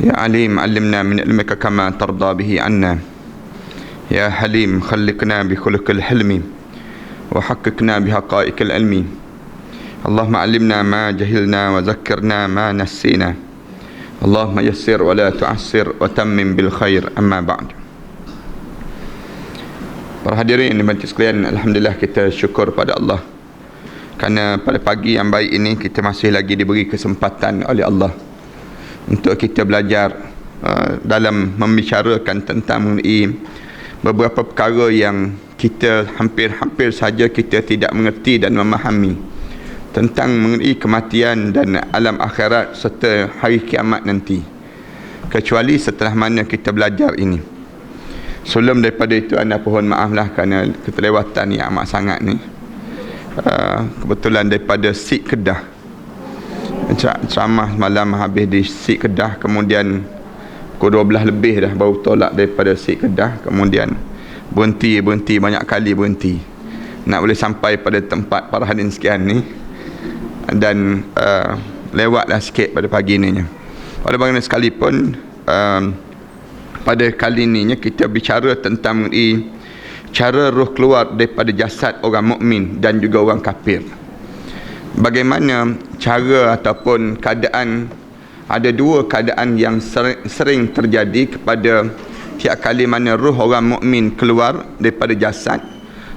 يا عليم علمنا من علمك كما ترضى به عنا. يا حليم خلقنا بخلق الحلم وحققنا بحقائق العلم. اللهم علمنا ما جهلنا وذكرنا ما نسينا. اللهم يسر ولا تعسر وتمم بالخير. أما بعد. Para hadirin dimanti sekalian, alhamdulillah kita syukur pada Allah kerana pada pagi yang baik ini kita masih lagi diberi kesempatan oleh Allah untuk kita belajar dalam membicarakan tentang mengenai beberapa perkara yang kita hampir saja kita tidak mengerti dan memahami tentang mengenai kematian dan alam akhirat serta hari kiamat nanti, kecuali setelah mana kita belajar ini. Sebelum daripada itu, anda mohon maaflah kerana keterlewatan yang amat sangat ni. Kebetulan daripada Sik Kedah, ceramah malam habis di Sik Kedah, kemudian pukul 12 lebih dah baru tolak daripada Sik Kedah, kemudian berhenti banyak kali berhenti nak boleh sampai pada tempat para hadirin sekian ni, dan lewatlah sikit pada pagi ni. Oleh bagaimana sekalipun, pada kali ini kita bicara tentang cara roh keluar daripada jasad orang mukmin dan juga orang kafir. Bagaimana cara ataupun keadaan, ada dua keadaan yang sering terjadi kepada tiap kali mana roh orang mukmin keluar daripada jasad,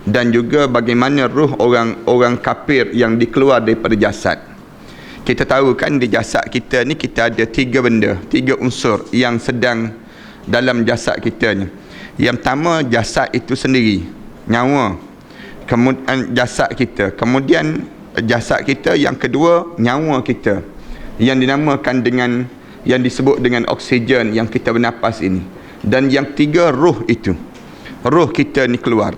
dan juga bagaimana roh orang kafir yang dikeluar daripada jasad. Kita tahu kan di jasad kita ni kita ada tiga benda, tiga unsur yang sedang dalam jasad kita ni. Yang pertama, jasad itu sendiri, nyawa, kemudian jasad kita, kemudian jasad kita yang kedua, nyawa kita yang dinamakan dengan, yang disebut dengan oksigen yang kita bernapas ini, dan yang tiga, roh itu, roh kita ni keluar.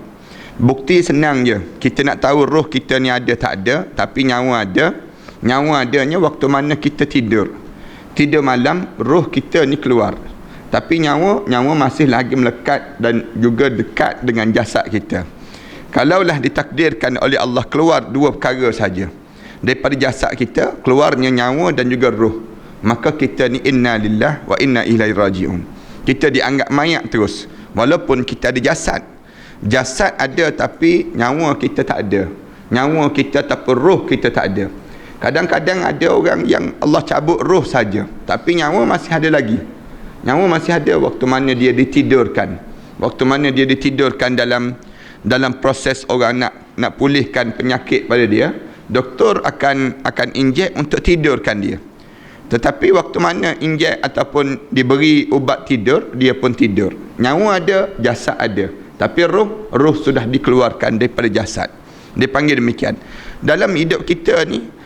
Bukti senang je, kita nak tahu roh kita ni ada tak ada, tapi nyawa ada. Nyawa adanya waktu mana kita tidur malam, roh kita ni keluar, tapi nyawa masih lagi melekat dan juga dekat dengan jasad kita. Kalaulah ditakdirkan oleh Allah keluar dua perkara saja daripada jasad kita, keluarnya nyawa dan juga roh, maka kita ni inna lillah wa inna ilaihi raji'un. Kita dianggap mayat terus walaupun kita ada jasad. Jasad ada tapi nyawa kita tak ada. Nyawa kita tapi roh kita tak ada. Kadang-kadang ada orang yang Allah cabut roh saja, tapi nyawa masih ada lagi. Nyawa masih ada waktu mana dia ditidurkan. Waktu mana dia ditidurkan dalam proses orang nak pulihkan penyakit pada dia, doktor akan injek untuk tidurkan dia. Tetapi waktu mana injek ataupun diberi ubat tidur, dia pun tidur. Nyawa ada, jasad ada, tapi roh sudah dikeluarkan daripada jasad. Dia panggil demikian. Dalam hidup kita ni,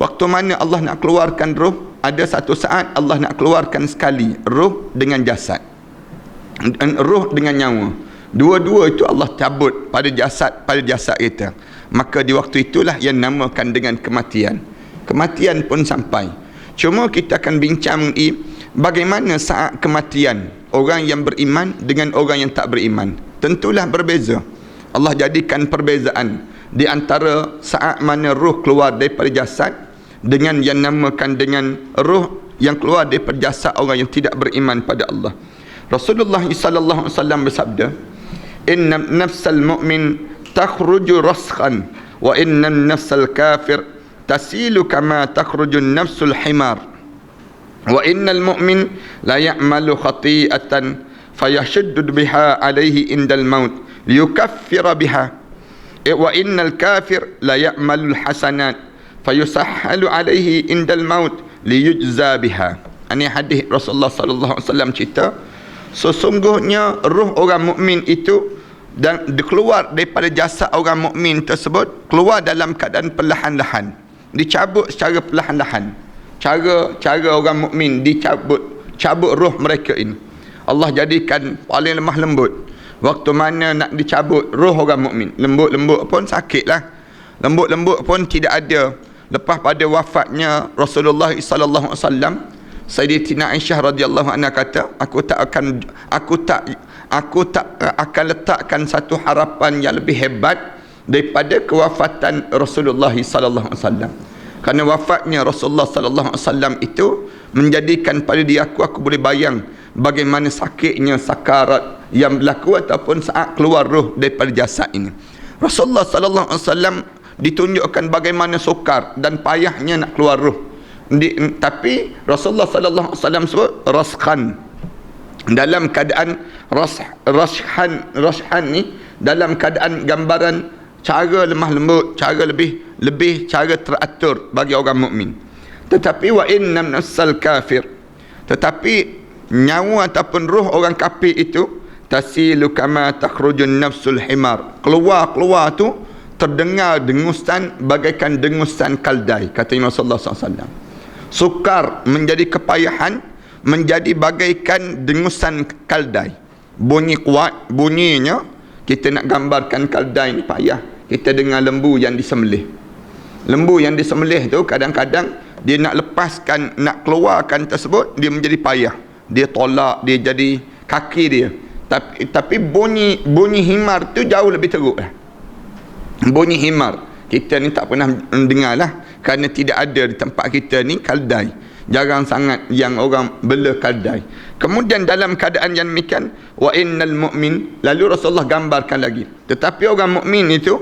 waktu mana Allah nak keluarkan roh, ada satu saat Allah nak keluarkan sekali roh dengan jasad, roh dengan nyawa. Dua-dua itu Allah cabut pada jasad kita. Maka di waktu itulah yang namakan dengan kematian. Kematian pun sampai. Cuma kita akan bincang bagaimana saat kematian orang yang beriman dengan orang yang tak beriman. Tentulah berbeza. Allah jadikan perbezaan di antara saat mana roh keluar daripada jasad dengan yang namakan dengan roh yang keluar daripada jasad orang yang tidak beriman pada Allah. Rasulullah sallallahu alaihi wasallam bersabda, "Inna nafsal mu'min takhruju raskhan wa inna nafsal kafir tasilu kama takhruju nafsul himar wa innal mu'min la ya'malu khati'atan fayashuddu biha alayhi indal maut liyukaffira biha wa innal kafir la ya'malu hasanat fayusahhalu alaihi indal maut liyujza biha." Ini hadis Rasulullah sallallahu alaihi wasallam cerita, sesungguhnya roh orang mukmin itu dan keluar daripada jasad orang mukmin tersebut, keluar dalam keadaan perlahan-lahan, dicabut secara perlahan-lahan. Cara orang mukmin cabut roh mereka ini, Allah jadikan paling lemah lembut. Waktu mana nak dicabut roh orang mukmin, lembut-lembut pun sakitlah, lembut-lembut pun tidak ada. Lepas pada wafatnya Rasulullah sallallahu alaihi wasallam, Sayyidatina Aisyah radhiyallahu anha kata, aku tak akan letakkan satu harapan yang lebih hebat daripada kewafatan Rasulullah sallallahu alaihi wasallam. Kerana wafatnya Rasulullah sallallahu alaihi wasallam itu menjadikan pada diri aku boleh bayang bagaimana sakitnya sakarat yang berlaku ataupun saat keluar roh daripada jasad ini. Rasulullah sallallahu alaihi wasallam ditunjukkan bagaimana sukar dan payahnya nak keluar roh. Tapi Rasulullah sallallahu alaihi wasallam sebut raskhan, dalam keadaan rashan ni dalam keadaan gambaran cara lemah lembut, cara lebih cara teratur bagi orang mukmin. Tetapi wa inna nafsal kafir, tetapi nyawa ataupun roh orang kafir itu tasilu kama takhrujun nafsul himar, keluar tu terdengar dengusan bagaikan dengusan kaldai, kata Rasulullah SAW. Sukar menjadi kepayahan, menjadi bagaikan dengusan kaldai. Bunyi kuat, bunyinya kita nak gambarkan kaldai ni payah. Kita dengar lembu yang disembelih. Lembu yang disembelih tu kadang-kadang dia nak lepaskan, nak keluarkan tersebut, dia menjadi payah. Dia tolak, dia jadi kaki dia. Tapi bunyi himar tu jauh lebih teruk lah. Bunyi himar kita ni tak pernah dengar lah, kerana tidak ada di tempat kita ni kaldai. Jarang sangat yang orang bela kaldai. Kemudian dalam keadaan yang demikian, wa innal mu'min, lalu Rasulullah gambarkan lagi, tetapi orang mukmin itu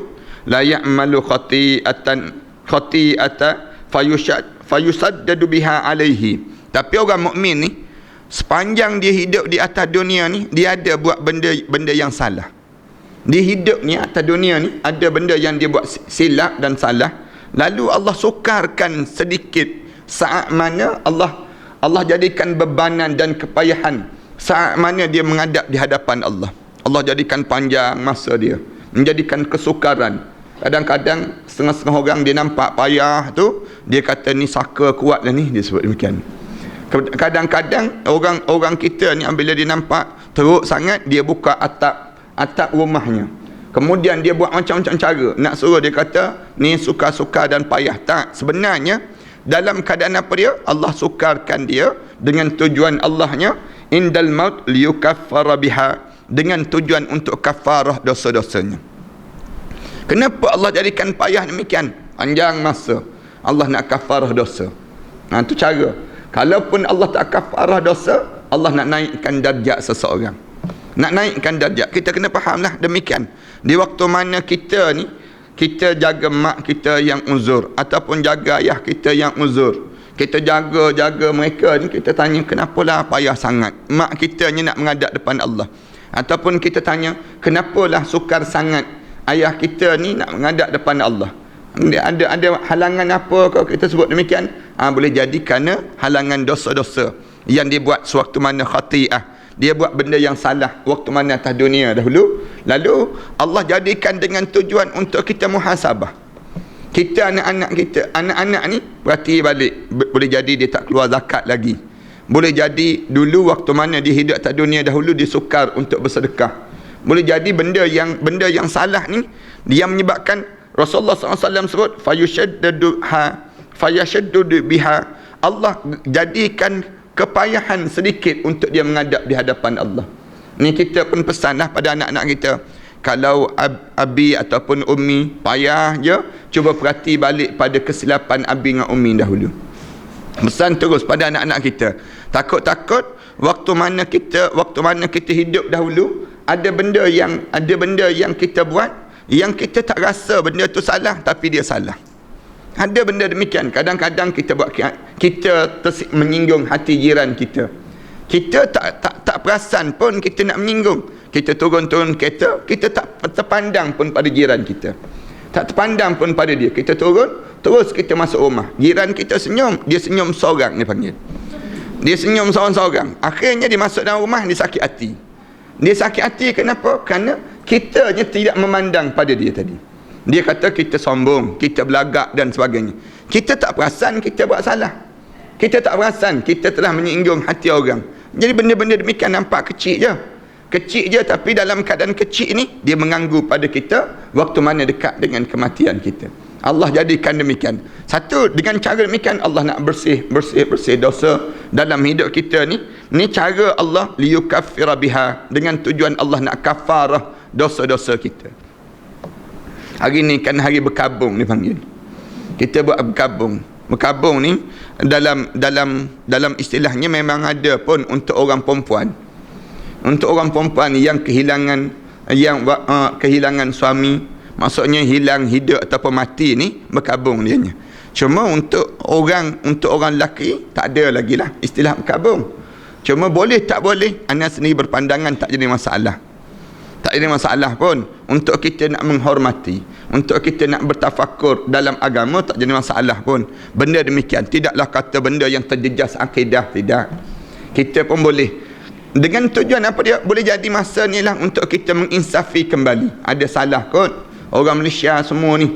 la ya'malu khati'ata fayusaddadu biha alaihi. Tapi orang mukmin ni sepanjang dia hidup di atas dunia ni, dia ada buat benda yang salah. Dia hidup ni atas dunia ni ada benda yang dia buat silap dan salah, lalu Allah sukarkan sedikit saat mana Allah jadikan bebanan dan kepayahan saat mana dia menghadap di hadapan Allah. Allah jadikan panjang masa dia, menjadikan kesukaran. Kadang-kadang setengah-setengah orang dia nampak payah tu, dia kata ni saka kuat lah ni, dia sebut demikian. Kadang-kadang orang kita ni bila dia nampak teruk sangat, dia buka atap rumahnya, kemudian dia buat macam-macam cara nak suruh dia kata ni sukar-sukar dan payah. Tak, sebenarnya dalam keadaan apa dia? Allah sukarkan dia dengan tujuan Allahnya indal maut liyukaffara biha, dengan tujuan untuk kafarah dosa-dosanya. Kenapa Allah jadikan payah demikian? Panjang masa Allah nak kafarah dosa. Itu cara. Kalaupun Allah tak kafarah dosa, Allah nak naikkan darjat seseorang, nak naikkan darjat. Kita kena fahamlah demikian. Di waktu mana kita ni, kita jaga mak kita yang uzur ataupun jaga ayah kita yang uzur, kita jaga mereka ni, kita tanya kenapalah payah sangat mak kita ni nak menghadap depan Allah, ataupun kita tanya kenapalah sukar sangat ayah kita ni nak menghadap depan Allah. Ada halangan apa kalau kita sebut demikian? Boleh jadi kerana halangan dosa-dosa yang dibuat sewaktu mana khati'ah, dia buat benda yang salah waktu mana atas dunia dahulu, lalu Allah jadikan dengan tujuan untuk kita muhasabah. Kita anak-anak ni perhati balik, boleh jadi dia tak keluar zakat lagi, boleh jadi dulu waktu mana dia hidup atas dunia dahulu dia sukar untuk bersedekah, boleh jadi benda yang salah ni dia menyebabkan Rasulullah SAW sebut fayashaddu biha, Allah jadikan kepayahan sedikit untuk dia menghadap di hadapan Allah. Ni kita pun pesanlah pada anak-anak kita, kalau abi ataupun ummi payah je, cuba perhati balik pada kesilapan abi dengan ummi dahulu. Pesan terus pada anak-anak kita, takut-takut waktu mana kita hidup dahulu, ada benda yang kita buat yang kita tak rasa benda tu salah, tapi dia salah. Ada benda demikian. Kadang-kadang kita buat, kita menyinggung hati jiran kita. Kita tak perasan pun kita nak menyinggung. Kita turun kereta, kita tak terpandang pun pada jiran kita. Tak terpandang pun pada dia. Kita turun, terus kita masuk rumah. Jiran kita senyum, dia senyum seorang, dia panggil. Dia senyum seorang-seorang. Akhirnya dia masuk dalam rumah, dia sakit hati. Dia sakit hati kenapa? Kerana kita je tidak memandang pada dia tadi. Dia kata kita sombong, kita belagak dan sebagainya. Kita tak perasan kita buat salah. Kita tak perasan kita telah menyinggung hati orang. Jadi benda-benda demikian nampak kecil je. Kecil je, tapi dalam keadaan kecil ni dia mengganggu pada kita waktu mana dekat dengan kematian kita. Allah jadikan demikian. Satu, dengan cara demikian Allah nak bersih dosa dalam hidup kita ni. Ni cara Allah liyukaffira biha, dengan tujuan Allah nak kafarah dosa-dosa kita. Hari ni kan hari berkabung dipanggil. Kita buat berkabung. Berkabung ni dalam istilahnya memang ada pun untuk orang perempuan. Untuk orang perempuan yang kehilangan suami, maksudnya hilang hidup ataupun mati ni, berkabung dianya. Cuma untuk orang lelaki tak ada lagi lah istilah berkabung. Cuma boleh tak boleh, ana sendiri berpandangan tak jadi masalah. Tak ada masalah pun. Untuk kita nak menghormati, untuk kita nak bertafakur dalam agama, tak jadi masalah pun. Benda demikian, tidaklah kata benda yang terjejas akidah, tidak. Kita pun boleh. Dengan tujuan apa dia? Boleh jadi masa ni lah untuk kita menginsafi kembali. Ada salah kot. Orang Malaysia semua ni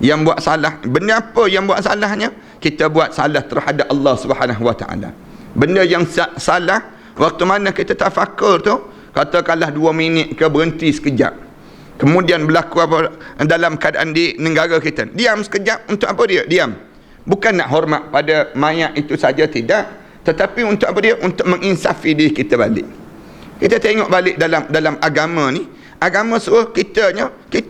yang buat salah. Benda apa yang buat salahnya? Kita buat salah terhadap Allah Subhanahu Wa Taala. Benda yang salah, waktu mana kita tafakur tu, katakanlah 2 minit ke, berhenti sekejap, kemudian berlaku apa dalam keadaan di negara kita, diam sekejap. Untuk apa dia diam? Bukan nak hormat pada mayat itu saja, tidak, tetapi untuk apa dia? Untuk menginsafi diri kita balik. Kita tengok balik dalam agama ni, agama suruh kita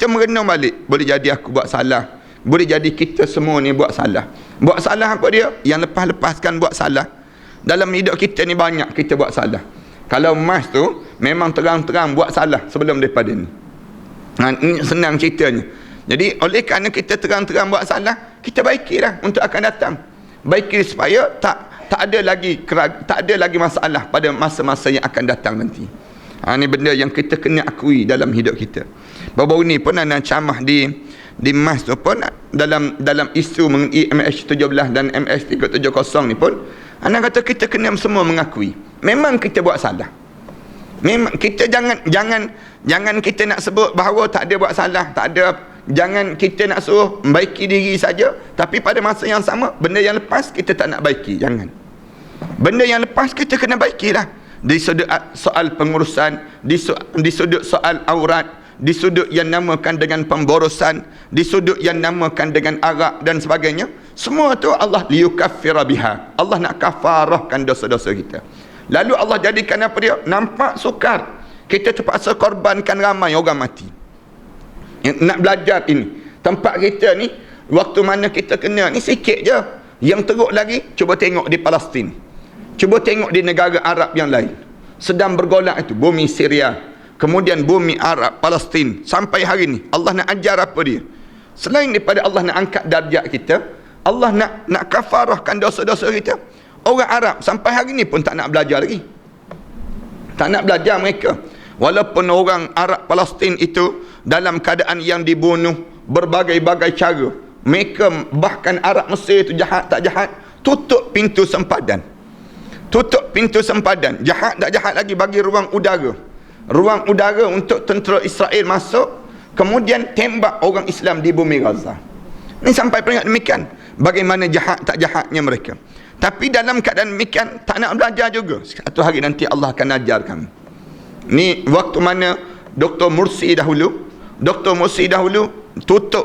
merenung balik. Boleh jadi aku buat salah, boleh jadi kita semua ni buat salah. Buat salah apa dia? Yang lepas-lepaskan buat salah. Dalam hidup kita ni banyak kita buat salah. Kalau Mas tu memang terang-terang buat salah sebelum daripada ni. Ini senang ceritanya. Jadi oleh kerana kita terang-terang buat salah, kita baikilah untuk akan datang. Baiki supaya tak ada lagi masalah pada masa-masa yang akan datang nanti. Ini benda yang kita kena akui dalam hidup kita. Baru-baru ni pun ana ceramah di Mas tu pun dalam isu mengenai MH17 dan MH370 ni pun ana kata kita kena semua mengakui memang kita buat salah. Memang kita jangan kita nak sebut bahawa tak ada buat salah, tak ada. Jangan kita nak suruh membaiki diri saja, tapi pada masa yang sama benda yang lepas kita tak nak baiki. Jangan. Benda yang lepas kita kena baikilah. Di sudut soal pengurusan, di sudut soal aurat, di sudut yang namakan dengan pemborosan, di sudut yang namakan dengan arak dan sebagainya. Semua tu Allah liyukaffira biha. Allah nak kafarahkan dosa-dosa kita. Lalu Allah jadikan apa dia? Nampak sukar. Kita terpaksa korbankan ramai orang mati. Nak belajar ini. Tempat kita ni, waktu mana kita kena ni sikit je. Yang teruk lagi, cuba tengok di Palestin. Cuba tengok di negara Arab yang lain. Sedang bergolak itu, bumi Syria. Kemudian bumi Arab, Palestin. Sampai hari ni, Allah nak ajar apa dia? Selain daripada Allah nak angkat darjat kita, Allah nak kafarahkan dosa-dosa kita. Orang Arab sampai hari ni pun tak nak belajar lagi. Tak nak belajar mereka. Walaupun orang Arab Palestin itu dalam keadaan yang dibunuh berbagai-bagai cara. Mereka bahkan Arab Mesir itu jahat tak jahat, tutup pintu sempadan. Tutup pintu sempadan. Jahat tak jahat lagi, bagi ruang udara. Ruang udara untuk tentera Israel masuk, kemudian tembak orang Islam di bumi Gaza. Ini sampai peringkat demikian. Bagaimana jahat tak jahatnya mereka. Tapi dalam keadaan demikian, tak nak belajar juga. Satu hari nanti Allah akan ajar kami. Ni waktu mana Dr. Mursi dahulu tutup,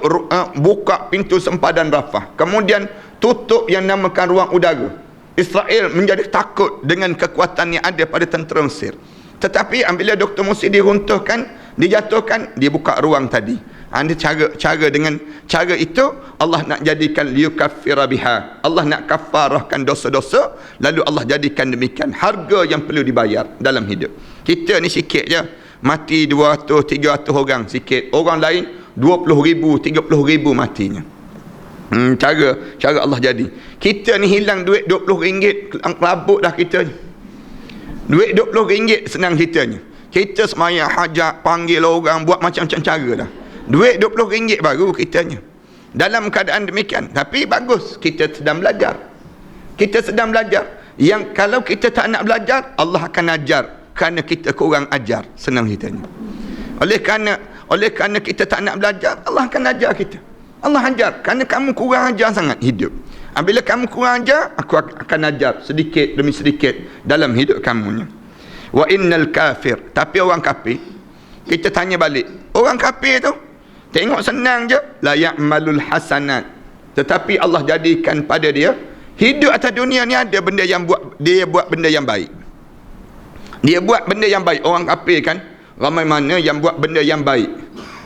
buka pintu sempadan Rafah. Kemudian tutup yang namakan ruang udara. Israel menjadi takut dengan kekuatan yang ada pada tentera Mesir. Tetapi apabila Dr. Mursi diruntuhkan, dijatuhkan, dia buka ruang tadi. Ada dengan cara itu Allah nak jadikan liyukaffira biha. Allah nak kafarahkan dosa-dosa, lalu Allah jadikan demikian harga yang perlu dibayar dalam hidup. Kita ni sikit je, mati 200 300 orang sikit. Orang lain 20,000 30,000 matinya. Cara Allah jadi. Kita ni hilang duit RM20, kelabut dah kita ni. Duit RM20 senang ceritanya. Kita semayang hajat, panggil orang, buat macam-macam cara dah. Duit RM20 baru kitanya. Dalam keadaan demikian. Tapi bagus, kita sedang belajar. Kita sedang belajar. Yang kalau kita tak nak belajar, Allah akan ajar. Kerana kita kurang ajar. Senang ceritanya. Oleh kerana kita tak nak belajar, Allah akan ajar kita. Allah ajar. Kerana kamu kurang ajar sangat hidup. Bila kamu kurang ajar, aku akan ajar sedikit demi sedikit dalam hidup kamunya. Wa innal kafir. Tapi orang kafir, kita tanya balik. Orang kafir tu, tengok senang je, la ya'malul hasanat. Tetapi Allah jadikan pada dia, hidup atas dunia ni ada benda yang dia buat benda yang baik. Dia buat benda yang baik. Orang kafir kan, ramai mana yang buat benda yang baik.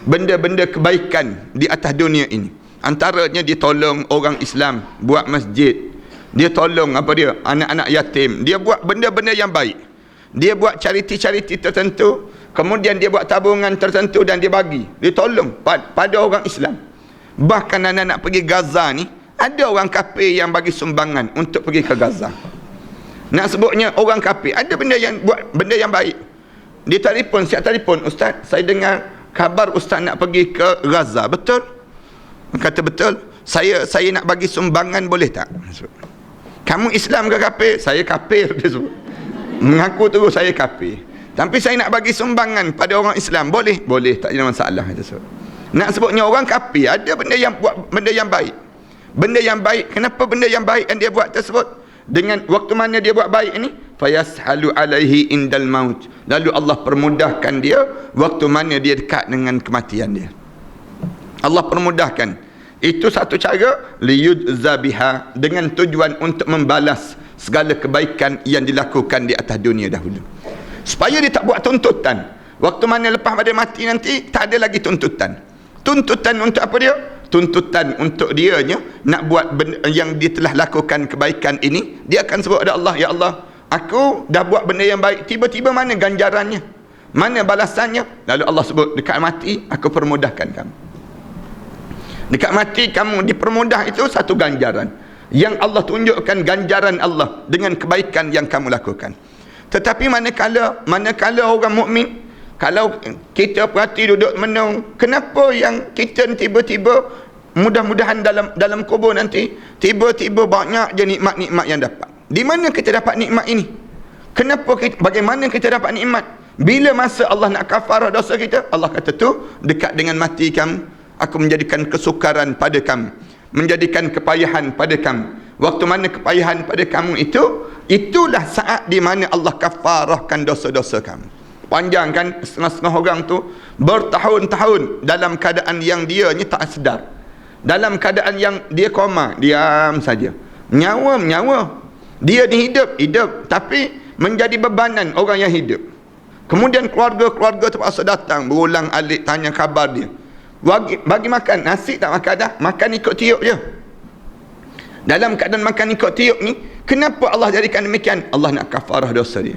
Benda-benda kebaikan di atas dunia ini. Antaranya dia tolong orang Islam buat masjid. Dia tolong apa dia? Anak-anak yatim. Dia buat benda-benda yang baik. Dia buat charity-charity tertentu. Kemudian dia buat tabungan tertentu dan dia bagi. Dia tolong pada orang Islam. Bahkan anak-anak pergi Gaza ni, ada orang kafir yang bagi sumbangan untuk pergi ke Gaza. Nak sebutnya orang kafir, ada benda yang buat benda yang baik. Dia telefon, siap telefon, "Ustaz, saya dengar kabar Ustaz nak pergi ke Gaza." "Betul?" Kata, "Betul. Saya nak bagi sumbangan, boleh tak?" "Kamu Islam ke kafir?" "Saya kafir." Dia sebut. Mengaku terus saya kafir. "Tapi saya nak bagi sumbangan pada orang Islam, boleh?" "Boleh, tak ada masalah." Dia sebut. Nak sebutnya orang kafir ada benda yang buat benda yang baik. Benda yang baik. Kenapa benda yang baik yang dia buat tersebut? Dengan waktu mana dia buat baik ini? Fayashalu alaihi indal maut. Lalu Allah permudahkan dia waktu mana dia dekat dengan kematian dia. Allah permudahkan. Itu satu cara liyudza biha, dengan tujuan untuk membalas segala kebaikan yang dilakukan di atas dunia dahulu. Supaya dia tak buat tuntutan. Waktu mana lepas pada mati nanti tak ada lagi tuntutan. Tuntutan untuk apa dia? Tuntutan untuk dianya nak buat benda yang dia telah lakukan kebaikan ini. Dia akan sebut kepada Allah, "Ya Allah, aku dah buat benda yang baik, tiba-tiba mana ganjarannya? Mana balasannya?" Lalu Allah sebut, "Dekat mati aku permudahkan kamu." Dekat mati kamu dipermudah, itu satu ganjaran yang Allah tunjukkan, ganjaran Allah dengan kebaikan yang kamu lakukan. Tetapi manakala orang mukmin, kalau kita perhati duduk menung, kenapa yang kita tiba-tiba mudah-mudahan dalam kubur nanti tiba-tiba banyak je nikmat-nikmat yang dapat. Di mana kita dapat nikmat ini? Bagaimana kita dapat nikmat? Bila masa Allah nak kafarah dosa kita, Allah kata tu, dekat dengan mati kamu, aku menjadikan kesukaran pada kamu, menjadikan kepayahan pada kamu. Waktu mana kepayahan pada kamu itu, itulah saat di mana Allah kafarahkan dosa-dosa kamu. Panjang kan, setengah-setengah orang tu bertahun-tahun dalam keadaan yang dia ni tak sedar, dalam keadaan yang dia koma, diam saja, menyawa, dia ni hidup tapi menjadi bebanan orang yang hidup. Kemudian keluarga terpaksa datang berulang alik tanya khabar dia, bagi makan, nasi tak makan dah, makan ikut tiup je. Dalam keadaan makan ikut tiup ni, kenapa Allah jadikan demikian? Allah nak kafarah dosa dia.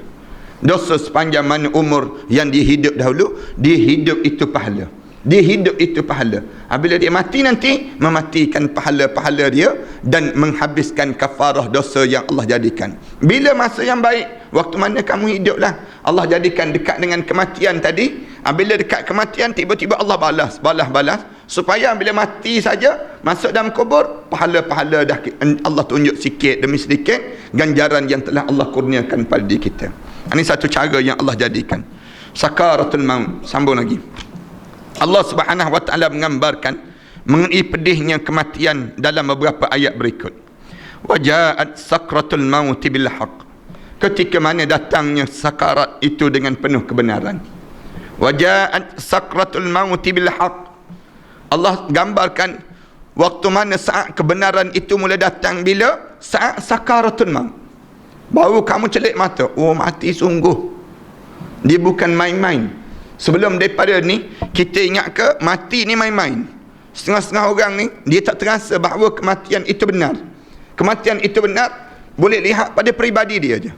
Dosa sepanjang mana umur yang dia hidup dahulu, dia hidup itu pahala. Dia hidup itu pahala. Apabila dia mati nanti, mematikan pahala-pahala dia dan menghabiskan kafarah dosa yang Allah jadikan. Bila masa yang baik, waktu mana kamu hiduplah, Allah jadikan dekat dengan kematian tadi. Apabila dekat kematian, tiba-tiba Allah balas, supaya bila mati saja, masuk dalam kubur, pahala-pahala dah Allah tunjuk sikit demi sedikit ganjaran yang telah Allah kurniakan pada diri kita. Ini satu cara yang Allah jadikan. Sakaratul maut. Sambung lagi. Allah Subhanahu wa taala menggambarkan mengenai pedihnya kematian dalam beberapa ayat berikut. Wajaat sakratul maut bil haqq. Ketika mana datangnya sakarat itu dengan penuh kebenaran. Wajaat sakratul maut bil haqq. Allah gambarkan waktu mana saat kebenaran itu mula datang, bila saat sakaratul maut. Baru kamu celik mata, oh mati sungguh. Dia bukan main-main. Sebelum daripada ni, kita ingat ke mati ni main-main. Setengah-setengah orang ni, dia tak terasa bahawa kematian itu benar. Kematian itu benar, boleh lihat pada peribadi dia je.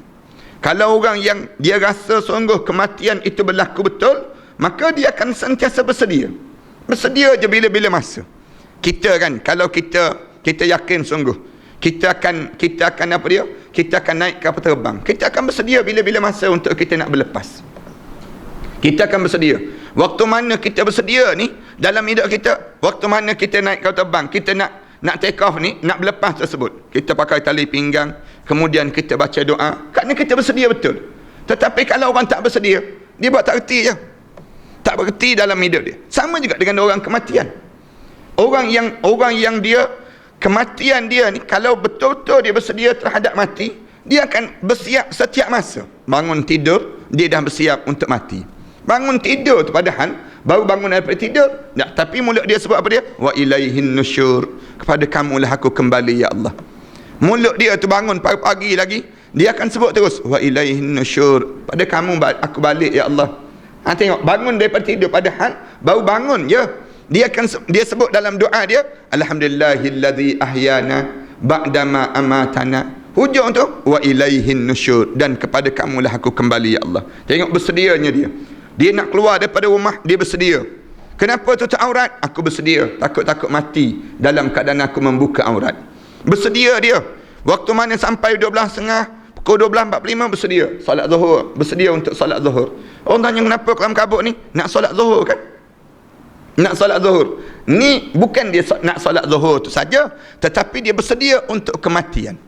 Kalau orang yang dia rasa sungguh kematian itu berlaku betul, maka dia akan sentiasa bersedia. Bersedia je bila-bila masa. Kita kan, kalau kita yakin sungguh, kita akan apa dia? Kita akan naik kapal terbang. Kita akan bersedia bila-bila masa untuk kita nak berlepas. Kita akan bersedia. Waktu mana kita bersedia ni dalam hidup kita, waktu mana kita naik kapal terbang, kita nak take off ni, nak berlepas tersebut, kita pakai tali pinggang, kemudian kita baca doa, kerana kita bersedia betul. Tetapi kalau orang tak bersedia, dia buat tak reti je. Tak bererti dalam hidup dia. Sama juga dengan orang kematian. Orang yang dia kematian dia ni, kalau betul-betul dia bersedia terhadap mati, dia akan bersiap setiap masa. Bangun tidur, dia dah bersiap untuk mati. Bangun tidur tu padahal baru bangun daripada tidur, tapi mulut dia sebut apa dia? Wa ilaihin nusyur. Kepada kamulah aku kembali ya Allah. Mulut dia tu bangun pagi-pagi lagi, dia akan sebut terus wa ilaihin nusyur. Pada kamu aku balik ya Allah. Tengok, bangun daripada tidur padahal baru bangun je, dia sebut dalam doa dia, alhamdulillahillazi ahyana ba'dama amatana. Hujung tu, wa ilaihin nusyur, dan kepada kamulah aku kembali ya Allah. Tengok bersedianya dia. Dia nak keluar daripada rumah, dia bersedia. Kenapa tutup aurat? Aku bersedia. Takut-takut mati dalam keadaan aku membuka aurat. Bersedia dia. Waktu mana sampai 12.30, pukul 12.45 bersedia. Solat zuhur. Bersedia untuk solat zuhur. Orang tanya kenapa kelam kabut ni? Nak solat zuhur kan? Nak solat zuhur. Ni bukan dia nak solat zuhur tu saja, tetapi dia bersedia untuk kematian.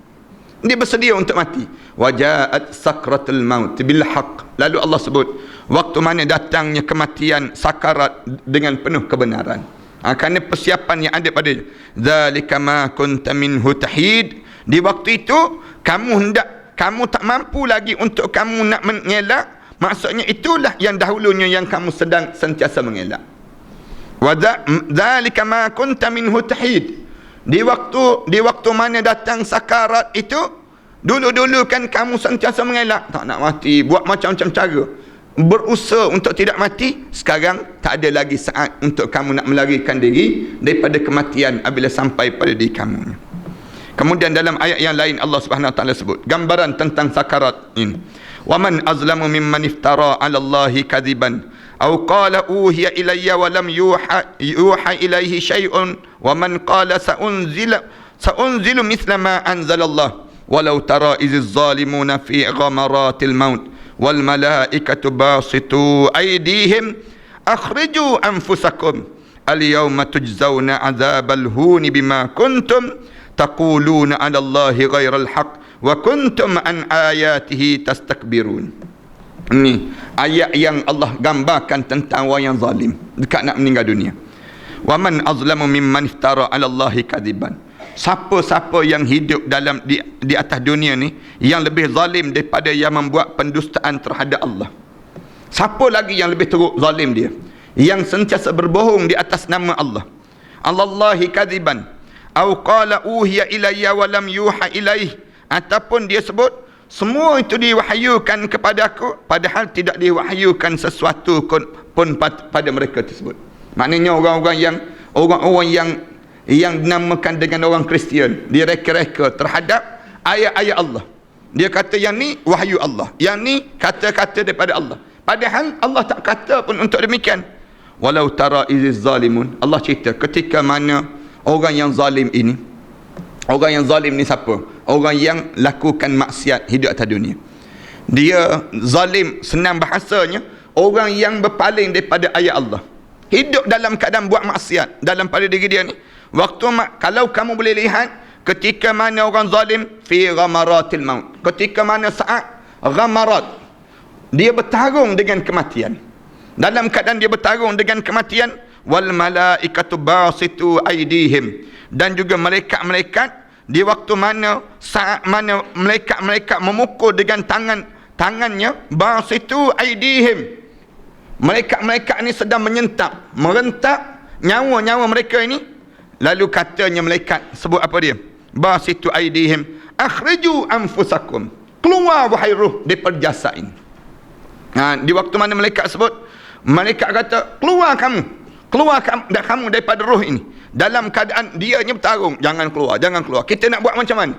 Dia bersedia untuk mati. Wajaat sakratul maut bil haqq. Lalu Allah sebut, waktu mana datangnya kematian, sakarat dengan penuh kebenaran. Kerana persiapan yang ada pada dia. Zalika ma kunta minhu tahid. Di waktu itu kamu tak mampu lagi untuk kamu nak mengelak. Maksudnya itulah yang dahulunya yang kamu sedang sentiasa mengelak. Wa zalika ma kunta minhu tahid. Di waktu mana datang sakarat itu, dulu-dulu kan kamu sentiasa mengelak, tak nak mati, buat macam-macam cara, berusaha untuk tidak mati. Sekarang tak ada lagi saat untuk kamu nak melarikan diri daripada kematian apabila sampai pada diri kamu. Kemudian dalam ayat yang lain Allah Subhanahu Wa Taala sebut gambaran tentang sakarat ini. Wa man azlamu mimman iftara 'ala Allahi kadhiban aw qala uhiya ilayya wa lam yuha ilayhi syai'un wa man qala sa'unzilu mithla ma anzala Allah walau tara iziz zalimuna fi ghamaratil maut wal malaikatu basitu aydihim akhriju anfusakum al yawma tujzauna adzabal huni bima kuntum taquluna 'ala Allahi ghairal haqq wa kuntum an ayatihi tastakbirun. Ini ayat yang Allah gambarkan tentang orang yang zalim dekat nak meninggal dunia. Wa man azlamu mimman iftara 'ala Allahi kadiban. Siapa-siapa yang hidup dalam di atas dunia ni yang lebih zalim daripada yang membuat pendustaan terhadap Allah. Siapa lagi yang lebih teruk zalim dia? Yang sentiasa berbohong di atas nama Allah. Allahi kadiban. Au qala uhiya ilayya wa lam yuha ilaih. Ataupun dia sebut semua itu diwahyukan kepada aku, padahal tidak diwahyukan sesuatu pun pada mereka tersebut. Maknanya orang-orang yang dinamakan dengan orang Kristian, dia reka-reka terhadap ayat-ayat Allah. Dia kata yang ni wahyu Allah, yang ni kata-kata daripada Allah, padahal Allah tak kata pun untuk demikian. Walau tara iziz zalimun, Allah cerita ketika mana orang yang zalim ini. Orang yang zalim ni siapa? Orang yang lakukan maksiat hidup atas dunia. Dia zalim, senang bahasanya, orang yang berpaling daripada ayat Allah. Hidup dalam keadaan buat maksiat dalam pada diri dia ni. Kalau kamu boleh lihat ketika mana orang zalim fi ghamaratil maut. Ketika mana saat ghamarat, dia bertarung dengan kematian. Dalam keadaan dia bertarung dengan kematian, wal malaikatu basitu aydihim, dan juga malaikat-malaikat di waktu mana saat mana malaikat-malaikat memukul dengan tangannya, basitu aydihim, malaikat-malaikat ni sedang merentak nyawa-nyawa mereka ini. Lalu katanya malaikat sebut apa dia? Basitu aydihim akhriju anfusakum, keluar wahai ruh daripada jasad ini. Di waktu mana malaikat sebut, malaikat kata keluar kamu daripada roh ini. Dalam keadaan dia ni bertarung, jangan keluar. Kita nak buat macam mana?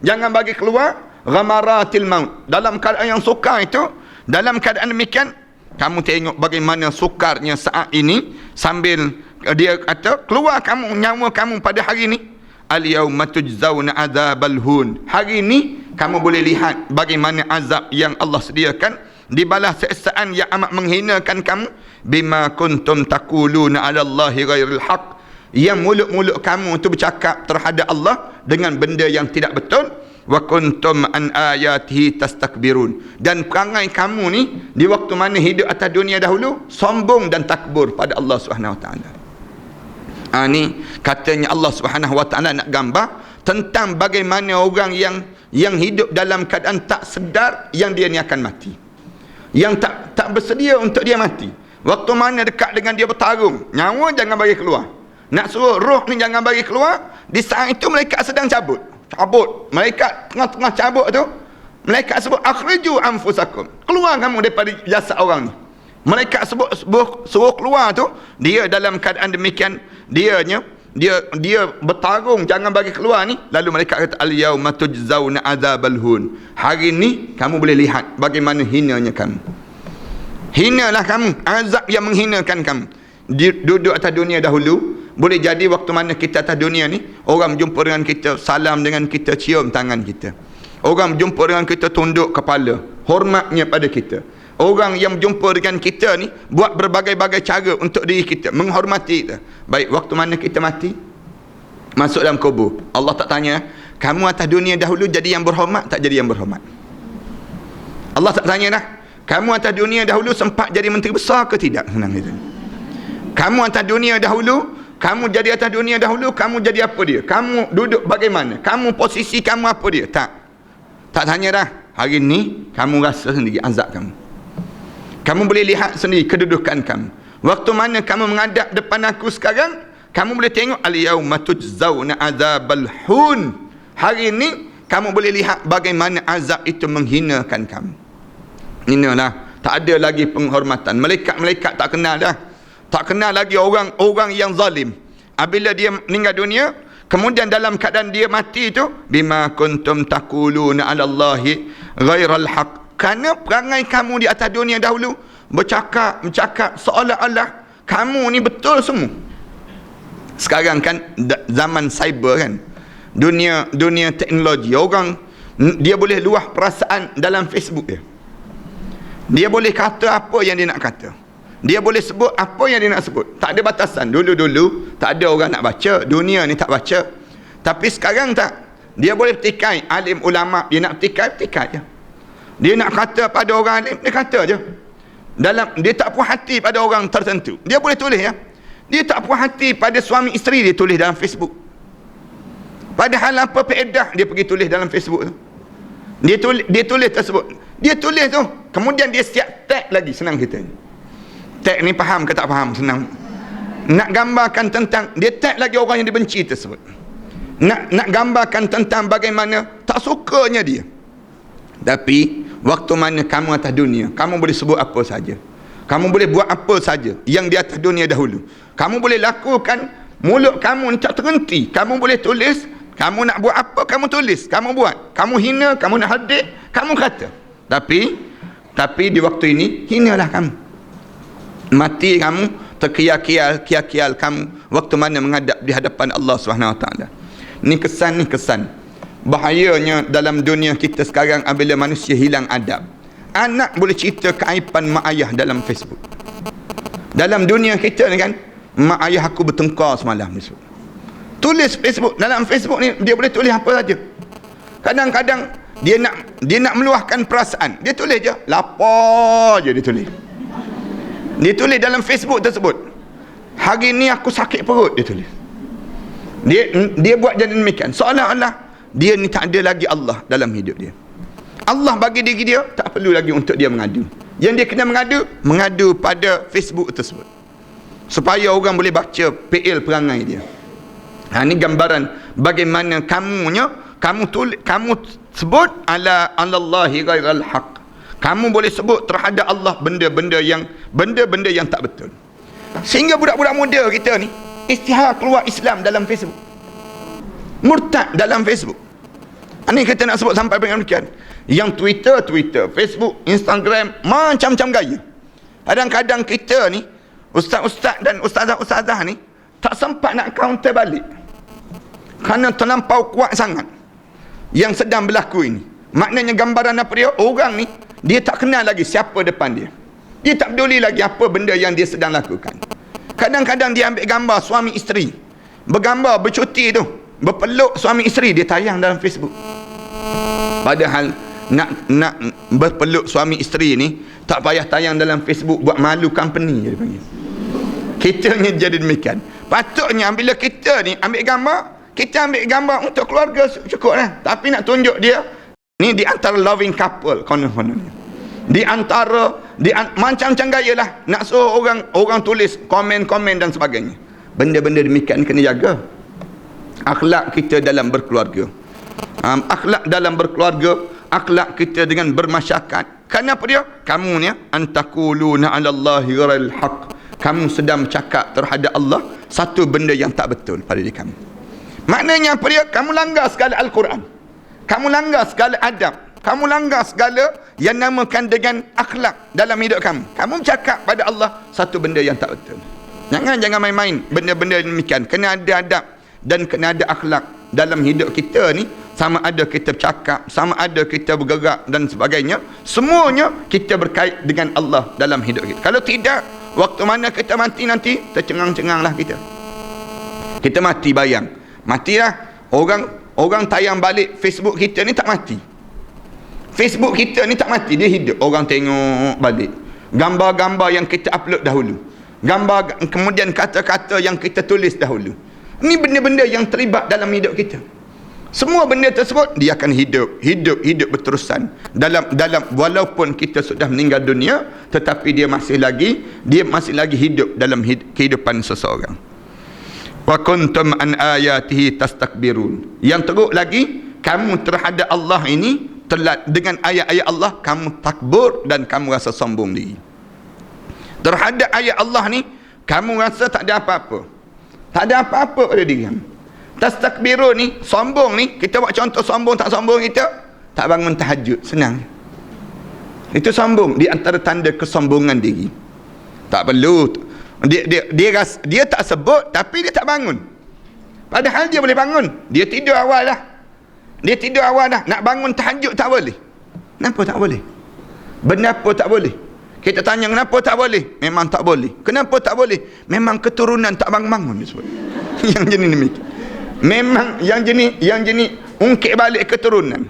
Jangan bagi keluar. Ghamaratil maut, dalam keadaan yang sukar itu. Dalam keadaan demikian, kamu tengok bagaimana sukarnya saat ini, sambil dia kata keluar kamu nyawa kamu pada hari ini. Al yauma tujzauna adzabal hun, hari ini kamu boleh lihat bagaimana azab yang Allah sediakan, dibalas siksaan yang amat menghinakan kamu. Bima kuntum taquluna 'ala Allahi ghairil haqq, yang mulut-mulut kamu itu bercakap terhadap Allah dengan benda yang tidak betul. Wa kuntum an ayatihi tastakbirun, dan perangai kamu ni di waktu mana hidup atas dunia dahulu sombong dan takbur pada Allah Subhanahu Wa Taala. Ni katanya Allah Subhanahu Wa Taala nak gambar tentang bagaimana orang yang hidup dalam keadaan tak sedar yang dia ni akan mati, yang tak bersedia untuk dia mati. Waktu mana dekat dengan dia bertarung, nyawa jangan bagi keluar, nak suruh roh ni jangan bagi keluar. Di saat itu malaikat sedang cabut. Malaikat tengah-tengah cabut tu, malaikat sebut akhriju anfusakum, keluar kamu daripada jasad orang ni. Malaikat suruh keluar tu, dia dalam keadaan demikian, dia bertarung jangan bagi keluar ni. Lalu malaikat kata, al-yauma tujzauna adzabal hun. Hari ni kamu boleh lihat bagaimana hinanya kamu. Hinalah kamu, azab yang menghinakan kamu. Duduk atas dunia dahulu, boleh jadi waktu mana kita atas dunia ni, orang berjumpa dengan kita, salam dengan kita, cium tangan kita. Orang berjumpa dengan kita, tunduk kepala, hormatnya pada kita. Orang yang berjumpa dengan kita ni buat berbagai-bagai cara untuk diri kita, menghormati kita. Baik, waktu mana kita mati, masuk dalam kubur, Allah tak tanya, kamu atas dunia dahulu jadi yang berhormat tak jadi yang berhormat? Allah tak tanya dah, kamu atas dunia dahulu sempat jadi menteri besar ke tidak? Senang itu. Kamu atas dunia dahulu, kamu jadi atas dunia dahulu, kamu jadi apa dia? Kamu duduk bagaimana? Kamu posisi kamu apa dia? Tak tanya dah. Hari ni kamu rasa sendiri azab kamu. Kamu boleh lihat sendiri kedudukan kamu. Waktu mana kamu menghadap depan aku sekarang, kamu boleh tengok, al-yauma tujzauna adzabal hun. Hari ini kamu boleh lihat bagaimana azab itu menghinakan kamu. Inilah, tak ada lagi penghormatan. Malaikat-malaikat tak kenal dah. Tak kenal lagi orang-orang yang zalim. Apabila dia meninggal dunia, kemudian dalam keadaan dia mati itu, bima kuntum taquluna 'ala Allahi ghairal haqq. Kerana perangai kamu di atas dunia dahulu, bercakap seolah-olah kamu ni betul semua. Sekarang kan zaman cyber kan, dunia teknologi, orang dia boleh luah perasaan dalam Facebook dia boleh kata apa yang dia nak kata, dia boleh sebut apa yang dia nak sebut, tak ada batasan. Dulu tak ada orang nak baca, dunia ni tak baca. Tapi sekarang tak, dia boleh petikai alim ulama, dia nak petikai je. Dia nak kata pada orang alim, dia kata je. Dia tak puas hati pada orang tertentu, dia boleh tulis ya. Dia tak puas hati pada suami isteri, dia tulis dalam Facebook. Padahal apa faedah dia pergi tulis dalam Facebook tu? Dia tulis tersebut. Dia tulis tu, kemudian dia siap tag lagi, senang kita. Tag ni faham ke tak faham? Senang. Nak gambarkan tentang, dia tag lagi orang yang dibenci tersebut. Nak gambarkan tentang bagaimana tak sukanya dia. Tapi waktu mana kamu atas dunia, kamu boleh sebut apa saja, kamu boleh buat apa saja yang di atas dunia dahulu. Kamu boleh lakukan, mulut kamu tak terhenti. Kamu boleh tulis, kamu nak buat apa, kamu tulis, kamu buat. Kamu hina, kamu nak hadik, kamu kata. Tapi di waktu ini, hinalah kamu. Mati kamu, terkial-kial kamu waktu mana menghadap di hadapan Allah SWT. Ni kesan. Bahayanya dalam dunia kita sekarang, apabila manusia hilang adab. Anak boleh cerita keaiban mak ayah dalam Facebook. Dalam dunia kita ni kan, mak ayah aku bertengkar semalam ni. Tulis Facebook, dalam Facebook ni dia boleh tulis apa saja. Kadang-kadang dia nak meluahkan perasaan, dia tulis je, lapar je dia tulis. Dia tulis dalam Facebook tersebut, hari ni aku sakit perut, dia tulis. Dia buat jadi demikian, seolah-olah dia ni tak ada lagi Allah dalam hidup dia. Allah bagi diri dia, tak perlu lagi untuk dia mengadu. Yang dia kena mengadu pada Facebook tersebut, supaya orang boleh baca PL perangai dia. Ini gambaran bagaimana kamu sebut ala Allahi ghairal haq. Kamu boleh sebut terhadap Allah benda-benda yang tak betul. Sehingga budak-budak muda kita ni istihar keluar Islam dalam Facebook, murtad dalam Facebook. Ini kita nak sebut sampai dengan demikian. Yang Twitter, Facebook, Instagram, macam-macam gaya. Kadang-kadang kita ni, ustaz-ustaz dan ustazah-ustazah ni, tak sempat nak counter balik, kerana terlampau kuat sangat yang sedang berlaku ini. Maknanya gambaran apa dia? Orang ni, dia tak kenal lagi siapa depan dia. Dia tak peduli lagi apa benda yang dia sedang lakukan. Kadang-kadang dia ambil gambar suami isteri, bergambar, bercuti tu, berpeluk suami isteri, dia tayang dalam Facebook. Padahal nak berpeluk suami isteri ni tak payah tayang dalam Facebook, buat malu company je dia panggil. Kita ni jadi demikian. Patutnya bila kita ni ambil gambar untuk keluarga cukup lah. Tapi nak tunjuk dia ni di antara loving couple, konon-kononnya. Di antara macam-macam gaya lah, nak suruh orang tulis komen-komen dan sebagainya. Benda-benda demikian kena jaga. Akhlak kita dalam berkeluarga, akhlak dalam berkeluarga, akhlak kita dengan bermasyarakat, Kenapa dia? Kamu ni antaquluna 'ala Allahi ghairal haqq. Kamu sedang bercakap terhadap Allah satu benda yang tak betul pada diri kamu. Maknanya apa dia? Kamu langgar segala Al-Quran. Kamu langgar segala adab. Kamu langgar segala yang namakan dengan akhlak dalam hidup kamu. Kamu bercakap pada Allah satu benda yang tak betul. Jangan main-main benda-benda demikian. Kena ada adab dan kena ada akhlak dalam hidup kita ni. Sama ada kita bercakap, sama ada kita bergerak dan sebagainya, semuanya kita berkait dengan Allah dalam hidup kita. Kalau tidak, waktu mana kita mati nanti, tercengang-cenganglah kita. Kita mati bayang. Matilah. Orang tayang balik Facebook kita ni tak mati. Facebook kita ni tak mati, dia hidup. Orang tengok balik gambar-gambar yang kita upload dahulu, gambar, kemudian kata-kata yang kita tulis dahulu. Ini benda-benda yang terlibat dalam hidup kita. Semua benda tersebut dia akan hidup berterusan dalam walaupun kita sudah meninggal dunia, tetapi dia masih lagi hidup dalam kehidupan seseorang. Wa kuntum an ayatihi tastakbirun. Yang teruk lagi, kamu terhadap Allah ini dengan ayat-ayat Allah kamu takbur dan kamu rasa sombong diri. Terhadap ayat Allah ni kamu rasa tak ada apa-apa. Tak ada apa-apa pada diri kamu. Tastakbirun ni, sombong ni, kita buat contoh sombong tak sombong kita, tak bangun tahajud, senang. Itu sombong, di antara tanda kesombongan diri. Tak perlu dia tak sebut tapi dia tak bangun. Padahal dia boleh bangun. Dia tidur awal dah. Nak bangun tahajud tak boleh. Kenapa tak boleh? Kenapa tak boleh? Kita tanya kenapa tak boleh? Memang tak boleh. Kenapa tak boleh? Memang keturunan tak bangun-bangun dia sebut. Yang jenis demikian. Memang yang jenis ungkit balik keturunan.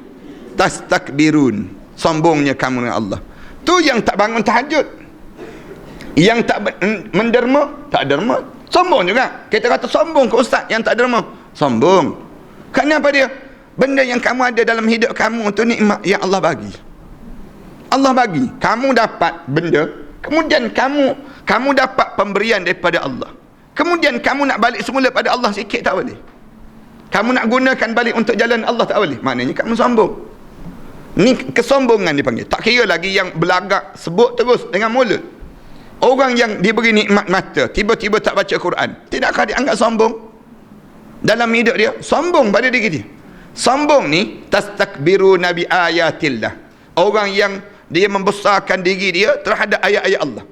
Tastakbirun, sombongnya kamu dengan Allah. Tu yang tak bangun tahajud. Yang tak menderma, tak derma, sombong juga. Kita kata sombong ke ustaz yang tak derma, sombong. Kenapa dia? Benda yang kamu ada dalam hidup kamu tu nikmat yang Allah bagi. Allah bagi, kamu dapat benda, kemudian kamu dapat pemberian daripada Allah. Kemudian kamu nak balik semula pada Allah sikit tak boleh. Kamu nak gunakan balik untuk jalan Allah tak boleh. Maknanya kamu sombong. Ni kesombongan dipanggil. Tak kira lagi yang belagak sebut terus dengan mulut. Orang yang diberi nikmat mata, tiba-tiba tak baca Quran, tidakkah dianggap sombong? Dalam hidup dia, sombong pada diri dia. Sombong ni, tastakbiru nabi ayatillah. Orang yang dia membesarkan diri dia terhadap ayat-ayat Allah.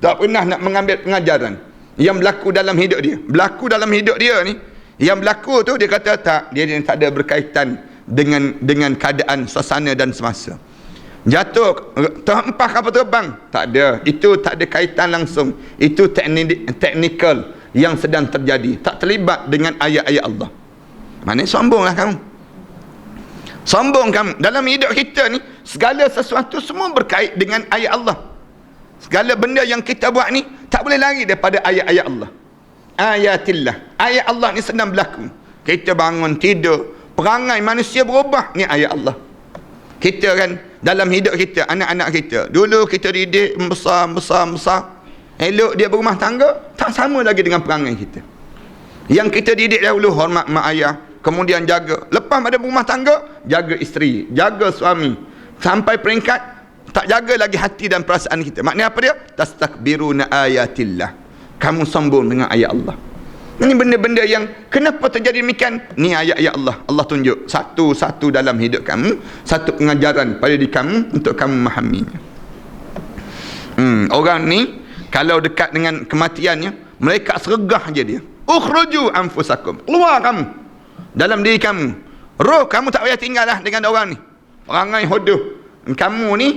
Tak pernah nak mengambil pengajaran yang berlaku dalam hidup dia. Berlaku dalam hidup dia ni, yang berlaku tu dia kata tak, dia tak ada berkaitan dengan keadaan suasana dan semasa. Jatuh terhempah kapal terbang, tak ada, itu tak ada kaitan langsung. Itu teknikal yang sedang terjadi, tak terlibat dengan ayat-ayat Allah. Maknanya sombonglah kamu. Sombong kamu. Dalam hidup kita ni, segala sesuatu semua berkait dengan ayat Allah. Segala benda yang kita buat ni tak boleh lari daripada ayat-ayat Allah. Ayatillah. Ayat Allah ni sedang berlaku. Kita bangun tidur, perangai manusia berubah, ni ayat Allah. Kita kan dalam hidup kita, anak-anak kita, dulu kita didik besar, elok dia berumah tangga, tak sama lagi dengan perangai kita. Yang kita didik dahulu hormat mak ayah, kemudian jaga, lepas pada berumah tangga, jaga isteri, jaga suami, sampai peringkat tak jaga lagi hati dan perasaan kita. Maknanya apa dia? Tastakbiruna ayatillah. Kamu sombong dengan ayat Allah. Ini benda-benda yang kenapa terjadi demikian? Ni ayat-ayat Allah. Allah tunjuk satu-satu dalam hidup kamu, satu pengajaran pada diri kamu untuk kamu memahaminya. Orang ni kalau dekat dengan kematiannya, mereka sergah je dia. Ukhruju anfusakum. Keluar kamu dalam diri kamu. Roh kamu tak payah tinggal lah dengan orang ni. Perangai hodoh. Kamu ni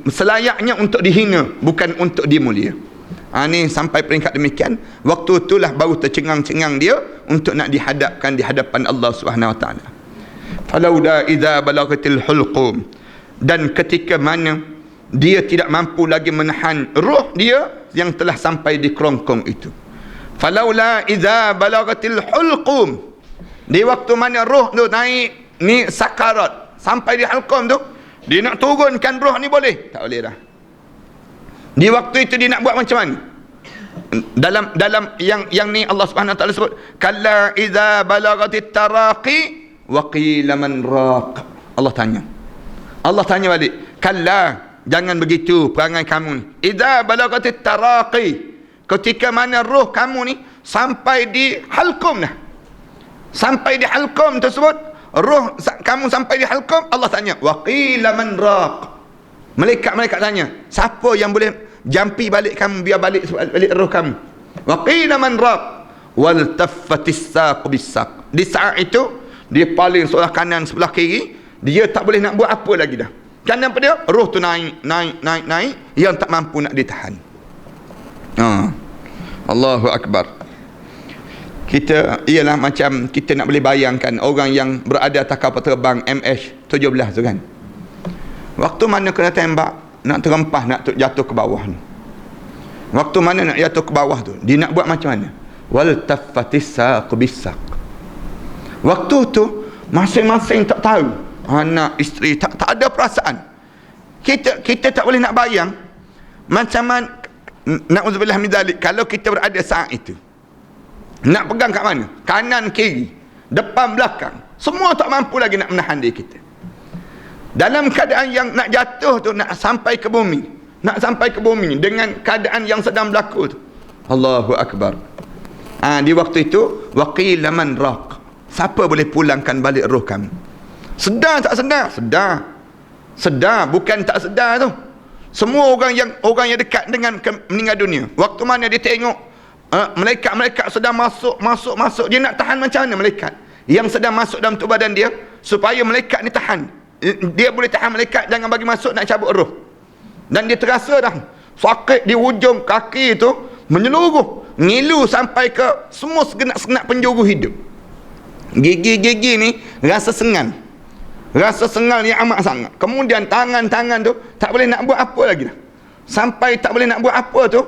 selayaknya untuk dihina, bukan untuk dimulia. Ni sampai peringkat demikian, waktu itulah baru tercengang-cengang dia untuk nak dihadapkan di hadapan Allah Subhanahu Wa Taala. Falauda idza balaghatil hulqum, dan ketika mana dia tidak mampu lagi menahan roh dia yang telah sampai di kerongkong itu. Falaula idza balaghatil hulqum, di waktu mana roh tu naik ni sakarat sampai di hulqum tu, dia nak turunkan roh ni boleh? Tak boleh dah. Di waktu itu dia nak buat macam mana? Dalam yang ni Allah Subhanahu Wa Taala sebut, kalla idza balagatit taraqi wa qila man raq. Allah tanya balik, kalla, Jangan begitu perangai kamu ni. Idza balagatit taraqi, ketika mana roh kamu ni sampai di halqum dah. Sampai di halqum tersebut, roh kamu sampai di halqum, Allah tanya, wa qila man raq. Malaikat tanya, siapa yang boleh jampi balik kamu, biar balik roh kamu? Wa qila man raq wal taffatis saq bis-saq. Di saat itu dia paling sebelah kanan sebelah kiri, dia tak boleh nak buat apa lagi dah. Kerana apa dia? Roh tu naik yang tak mampu nak ditahan. Allahu Akbar. Kita ialah macam kita nak boleh bayangkan orang yang berada atas kapal terbang MH17 tu kan. Waktu mana kena tembak, nak terempah, nak jatuh ke bawah ni. Waktu mana nak jatuh ke bawah tu, dia nak buat macam mana? Wal taffatis saq bis-saq. Waktu tu masing-masing tak tahu. Anak, isteri, tak ada perasaan. Kita tak boleh nak bayang macam mana, na'udzubillah min dzalik, kalau kita berada saat itu. Nak pegang kat mana? Kanan, kiri, depan, belakang. Semua tak mampu lagi nak menahan diri kita. Dalam keadaan yang nak jatuh tu, nak sampai ke bumi. Nak sampai ke bumi dengan keadaan yang sedang berlaku tu. Allahu Akbar. Di waktu itu, waqila man raq. Siapa boleh pulangkan balik roh kamu? Sedar tak sedar? Sedar, bukan tak sedar tu. Semua orang yang dekat dengan meninggal dunia, waktu mana dia tengok malaikat sedang masuk, dia nak tahan macam mana malaikat yang sedang masuk dalam tubuh badan dia, supaya malaikat ni tahan. Dia boleh tahan malaikat jangan bagi masuk, nak cabut roh. Dan dia terasa dah sakit di hujung kaki tu menyeluruh, ngilu sampai ke semua segenap-segenap penjuru hidup. Gigi ni rasa sengal yang amat sangat. Kemudian tangan tu tak boleh nak buat apa lagi dah. Sampai tak boleh nak buat apa tu,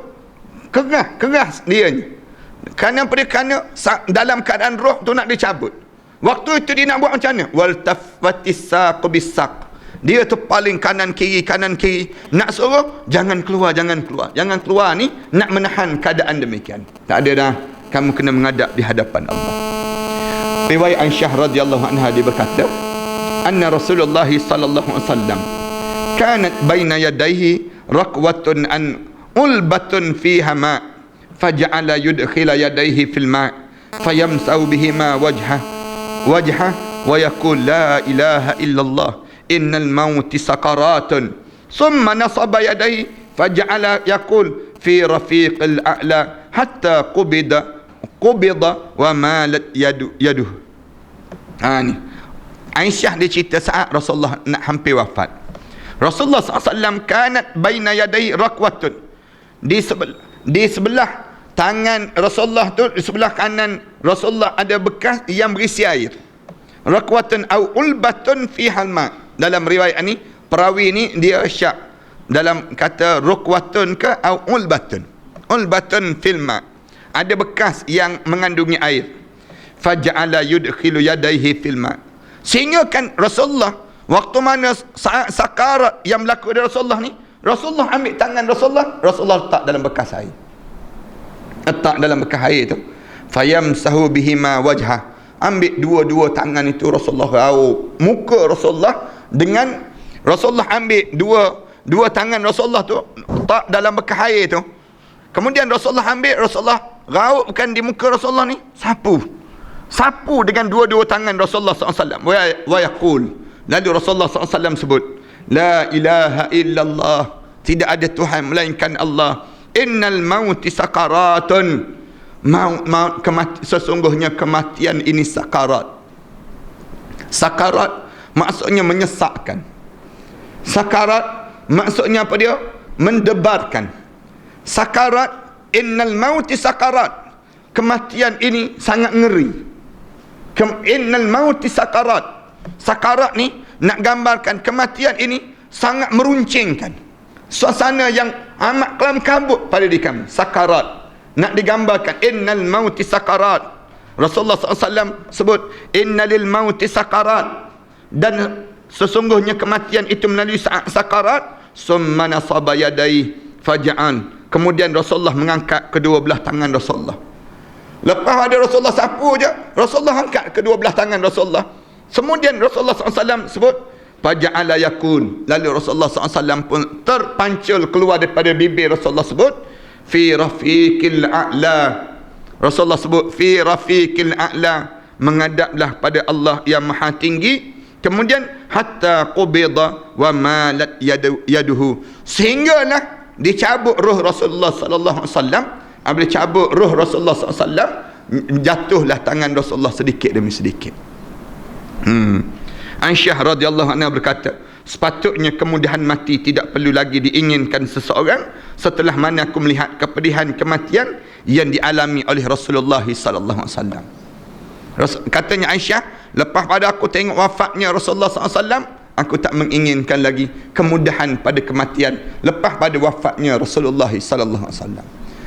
keras dia ni. Kerana dalam keadaan roh tu nak dicabut. Waktu itu dia nak buat macam mana? Wal taffatis saq bis-saq. Dia tu paling kanan kiri, nak suruh jangan keluar ni, nak menahan keadaan demikian. Tak ada dah, kamu kena menghadap di hadapan Allah. Riwayat Aisyah radhiyallahu anha dia berkata, anna Rasulullah sallallahu alaihi wasallam kanat baina yadayhi raqwatun an ulbatun fiha ma faja'ala yudkhila yadayhi fil ma fayamsau bihima wajha wa yaqul la ilaha illallah innal mauti sakaratun thumma nasaba yadayhi faja'ala yaqul fi rafiqil a'la hatta qubida wa malat yaduh. Ni Aisyah dia cerita saat Rasulullah nak hampir wafat. Rasulullah SAW kanat baina yadai raqwatun. Di sebelah tangan Rasulullah tu, di sebelah kanan Rasulullah ada bekas yang berisi air. Raqwatun au ulbatun fiha ma. Dalam riwayat ni, perawi ni dia syak dalam kata raqwatun ke au ulbatun. Ulbatun fil ma. Ada bekas yang mengandungi air. Faja'ala yudkhilu yadaihi fil ma. Sehingga kan Rasulullah waktu mana saat sakarat yang berlaku dari Rasulullah ni, Rasulullah ambil tangan Rasulullah letak dalam bekas air. Letak dalam bekas air tu. Fayamsahu bihima wajha. Ambil dua-dua tangan itu Rasulullah raup muka Rasulullah, dengan Rasulullah ambil dua tangan Rasulullah tu letak dalam bekas air tu. Kemudian Rasulullah raupkan di muka Rasulullah ni, sapu dengan dua-dua tangan Rasulullah SAW. Wa yaqul, lalu Rasulullah SAW sebut, la ilaha illallah, tidak ada Tuhan melainkan Allah. Innal mauti sakaratun, sesungguhnya kematian ini sakarat. Sakarat maksudnya menyesakkan. Sakarat maksudnya apa dia? Mendebarkan. Sakarat, innal mauti sakarat, kematian ini sangat ngeri. Innal mauti sakarat. Sakarat ni nak gambarkan kematian ini sangat meruncingkan. Suasana yang amat kelam kabut pada diri kami. Sakarat nak digambarkan, innal mauti sakarat. Rasulullah SAW sebut innalil mauti sakarat, dan sesungguhnya kematian itu melalui sakarat. Summa nasaba yadai faja'an. Kemudian Rasulullah mengangkat kedua belah tangan Rasulullah. Lepas ada Rasulullah sapu je, Rasulullah angkat kedua belah tangan Rasulullah. Kemudian Rasulullah SAW sebut, faja'ala yakun. Lalu Rasulullah SAW pun terpancul keluar daripada bibir Rasulullah sebut fi rafiqil a'la. Rasulullah sebut fi rafiqil a'la, menghadaplah pada Allah yang maha tinggi. Kemudian hatta qubida wa malat yaduhu, sehinggalah dicabut roh Rasulullah sallallahu alaihi wasallam. Apabila cabut roh Rasulullah sallallahu alaihi wasallam, jatuhlah tangan Rasulullah sedikit demi sedikit. Aisyah radhiyallahu anha berkata, sepatutnya kemudahan mati tidak perlu lagi diinginkan seseorang setelah mana aku melihat kepedihan kematian yang dialami oleh Rasulullah sallallahu alaihi wasallam. Katanya Aisyah, lepas pada aku tengok wafatnya Rasulullah SAW, aku tak menginginkan lagi kemudahan pada kematian lepas pada wafatnya Rasulullah SAW.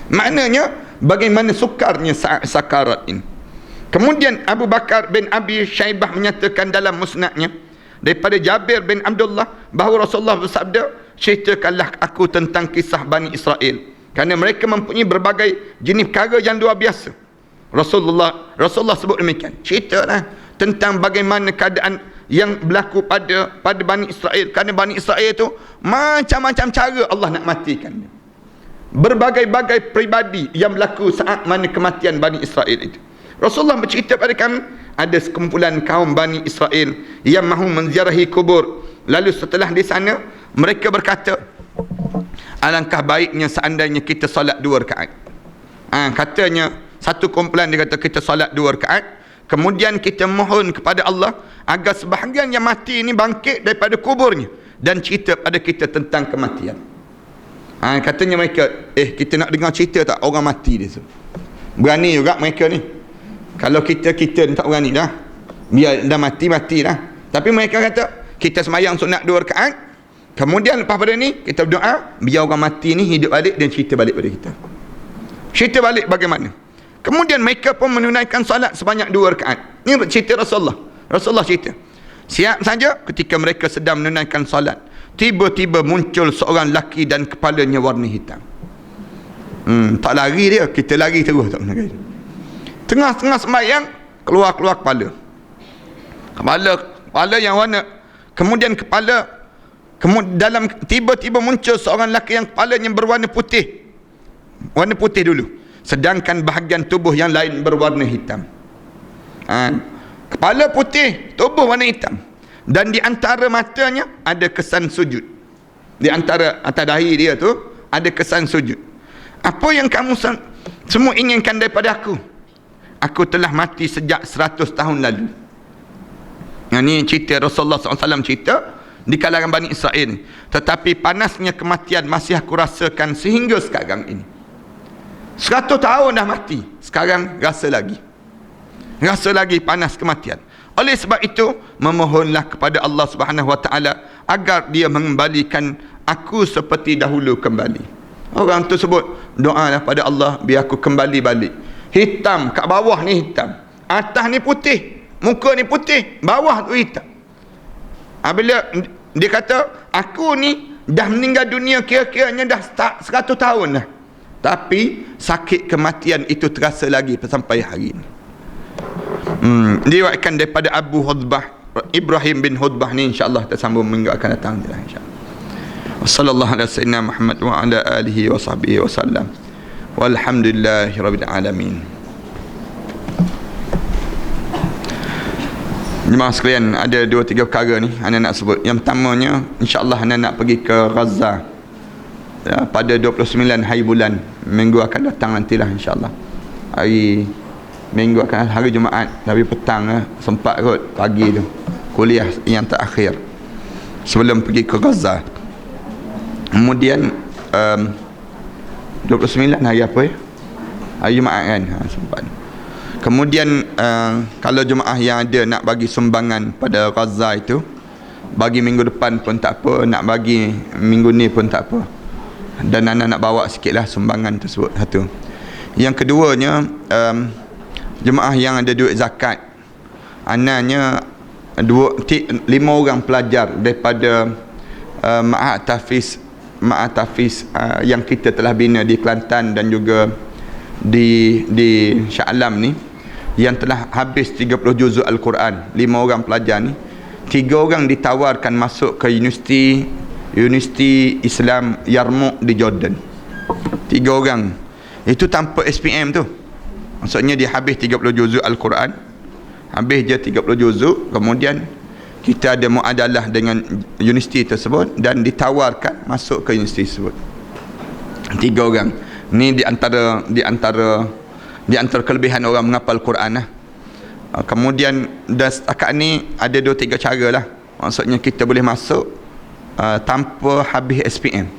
Maknanya bagaimana sukarnya saat sakarat ini. Kemudian Abu Bakar bin Abi Syaibah menyatakan dalam musnadnya daripada Jabir bin Abdullah bahawa Rasulullah bersabda, ceritakanlah aku tentang kisah Bani Israel, kerana mereka mempunyai berbagai jenis perkara yang luar biasa. Rasulullah sebut demikian, ceritalah tentang bagaimana keadaan yang berlaku pada Bani Israel. Kerana Bani Israel itu macam-macam cara Allah nak matikan dia. Berbagai-bagai peribadi yang berlaku saat mana kematian Bani Israel itu. Rasulullah bercerita pada kami, ada sekumpulan kaum Bani Israel yang mahu menziarahi kubur. Lalu setelah di sana, mereka berkata, alangkah baiknya seandainya kita solat 2 rakaat. Katanya satu kumpulan dia kata kita solat 2 rakaat, kemudian kita mohon kepada Allah agar sebahagian yang mati ini bangkit daripada kuburnya dan cerita pada kita tentang kematian. Katanya mereka, kita nak dengar cerita tak orang mati dia tu. Berani juga mereka ni. Kalau kita tak berani dah. Biar dah mati dah. Tapi mereka kata, kita semayang sunat 2 rakaat, kemudian lepas pada ni kita berdoa, biar orang mati ni hidup balik dan cerita balik pada kita. Cerita balik bagaimana. Kemudian mereka pun menunaikan salat sebanyak 2 rakaat. Ini cerita Rasulullah. Rasulullah cerita, siap saja ketika mereka sedang menunaikan salat, tiba-tiba muncul seorang lelaki dan kepalanya warna hitam. Tak lari dia, kita lari terus tak kena kait. Tengah-tengah sembahyang keluar kepala. Kepala yang warna, kemudian dalam tiba-tiba muncul seorang lelaki yang kepalanya berwarna putih. Warna putih dulu. Sedangkan bahagian tubuh yang lain berwarna hitam. Kepala putih, tubuh warna hitam. Dan di antara matanya ada kesan sujud. Di antara atas dahi dia tu ada kesan sujud. Apa yang kamu semua inginkan daripada aku? Aku telah mati sejak 100 tahun lalu. Ini cerita Rasulullah SAW cerita di kalangan Bani Israel. Tetapi panasnya kematian masih aku rasakan sehingga sekarang ini. 100 tahun dah mati, sekarang rasa lagi panas kematian. Oleh sebab itu memohonlah kepada Allah Subhanahu Wa Taala agar dia mengembalikan aku seperti dahulu kembali. Orang tu sebut doalah pada Allah biar aku kembali balik. Hitam kat bawah ni hitam, atas ni putih, muka ni putih, bawah tu hitam. Bila dia kata aku ni dah meninggal dunia kira-kiranya dah 100 tahun dah, tapi sakit kematian itu terasa lagi sampai hari ini. Diriwayatkan daripada Abu Hudbah, Ibrahim bin Hudbah ni, insya-Allah kita sambung minggu akan datang insya-Allah. Wassallallahu ala sayyidina Muhammad wa ala alihi wa sahbihi wasallam. Walhamdulillahirabbil alamin. Jemaah sekalian, ada 2-3 perkara ni anda nak sebut. Yang pertamanya, insya-Allah anda nak pergi ke Gaza pada 29 hari bulan minggu akan datang nantilah, insya-Allah. Minggu akan hari Jumaat, tapi petang sempat kot pagi tu kuliah yang terakhir sebelum pergi ke Gaza. Kemudian 29 hari apa ya? Hari Jumaat kan, sempat. Kemudian kalau jemaah yang ada nak bagi sumbangan pada Gaza itu, bagi minggu depan pun tak apa, nak bagi minggu ni pun tak apa. Dan anda nak bawa sikitlah sumbangan tersebut. Satu. Yang keduanya, jemaah yang ada duit zakat, anaknya 5 orang pelajar daripada Ma'had Tafiz yang kita telah bina di Kelantan dan juga di Shah Alam ni, yang telah habis 30 juzuk Al-Quran. 5 orang pelajar ni 3 orang ditawarkan masuk ke Universiti Islam Yarmouk di Jordan. 3 orang. Itu tanpa SPM tu. Maksudnya dia habis 30 juzuk Al-Quran. Habis je 30 juzuk, kemudian kita ada muadalah dengan universiti tersebut dan ditawarkan masuk ke universiti tersebut. 3 orang. Ni di antara kelebihan orang menghafal Quran lah. Kemudian setakat ni ada 2-3 cara lah. Maksudnya kita boleh masuk tanpa habis SPM.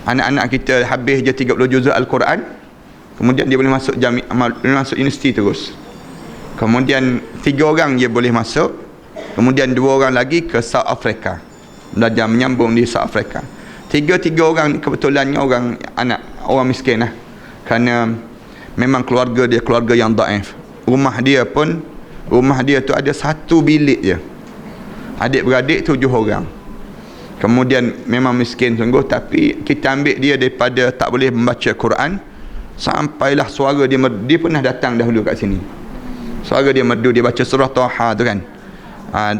Anak-anak kita habis je 30 juzuk Al-Quran, kemudian dia boleh masuk boleh masuk universiti terus. Kemudian 3 orang dia boleh masuk, kemudian 2 orang lagi ke South Africa, belajar menyambung di South Africa. 3 orang ni kebetulannya orang miskin lah, kerana memang keluarga dia keluarga yang dhaif. Rumah dia tu ada 1 bilik je, adik-beradik 7 orang. Kemudian memang miskin sungguh, tapi kita ambil dia daripada tak boleh membaca Quran sampailah suara dia merdu. Dia pernah datang dahulu kat sini, suara dia merdu, dia baca surah Taha tu kan.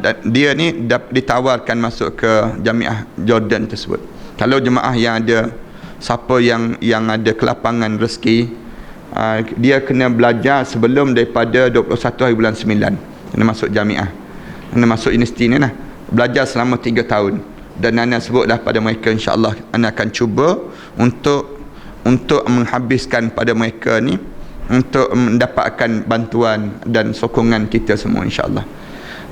Dan dia ni ditawarkan masuk ke Jamiah Jordan tersebut. Kalau jemaah yang ada, siapa yang ada kelapangan rezeki, dia kena belajar sebelum daripada 21 hari bulan 9, kena masuk jamiah, kena masuk universiti ni lah, belajar selama 3 tahun. Dan Ana sebutlah pada mereka, insya-Allah Ana akan cuba untuk menghabiskan pada mereka ni, untuk mendapatkan bantuan dan sokongan kita semua, insya-Allah.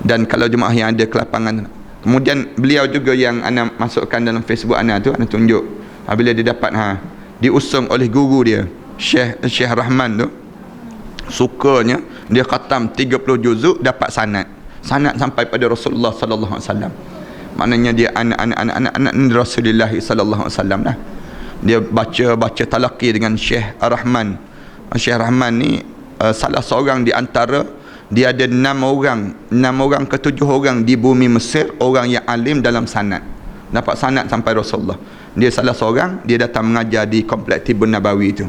Dan kalau jemaah yang ada kelapangan, kemudian beliau juga yang Ana masukkan dalam Facebook Ana tu, Ana tunjuk bila dia dapat diusung oleh guru dia Syekh Rahman tu, sukanya dia khatam 30 juzuk, dapat sanad sampai pada Rasulullah sallallahu alaihi wasallam. Maknanya dia anak Rasulullah sallallahu alaihi wasallam lah. Dia baca talaqi dengan Syekh Rahman. Syekh Rahman ni salah seorang di antara, dia ada 6 orang ke 7 orang di bumi Mesir, orang yang alim dalam sanad, dapat sanad sampai Rasulullah. Dia salah seorang, dia datang mengajar di Kompleks Tibun Nabawi itu.